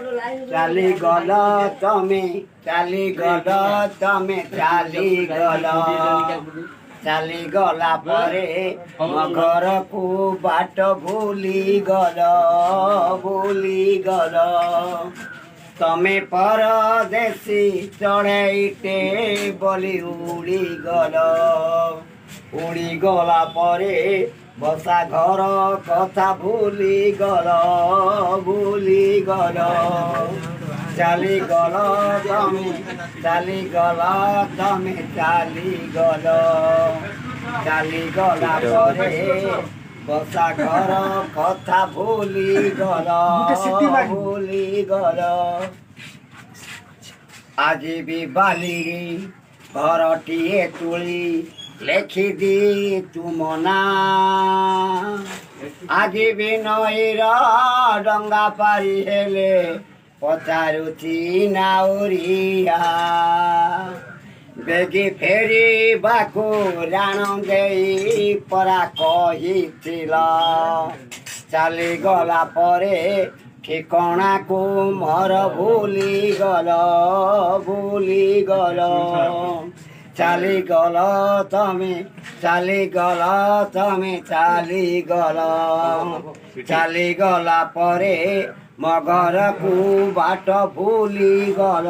ଚାଲିଗଲ ତମେ ଚାଲିଗଲ ତମେ ଚାଲିଗଲ ଚାଲିଗଲା ପରେ ମୋ ଘରକୁ ବାଟ ଭୁଲିଗଲ ତମେ ପରଦେଶୀ ଚଢ଼େଇଟେ ବୋଲି ଉଡ଼ିଗଲା ପରେ ବସା ଘର କଥା ଭୁଲିଗଲ ଚାଲିଗଲ ତମେ ଚାଲିଗଲା ପରେ ବସା ଘର କଥା ଭୁଲିଗଲ ଆଜି ବି ବାଲିରେ ଘରଟିଏ ତୁଳି ଲେଖିଦି ତୁମ ନାଁ ଆଜି ବି ନଈର ଡଙ୍ଗା ପାରି ହେଲେ ପଚାରୁଛି ନାଉରିଆ ବେଗି ଫେରିବାକୁ ରାଣ ଦେଇ ପରା କହିଥିଲ ଚାଲିଗଲା ପରେ ଠିକଣାକୁ ମୋର ଭୁଲିଗଲ ଚାଲିଗଲ ତମେ ଚାଲିଗଲା ପରେ ମୋ ଘରକୁ ବାଟ ଭୁଲିଗଲ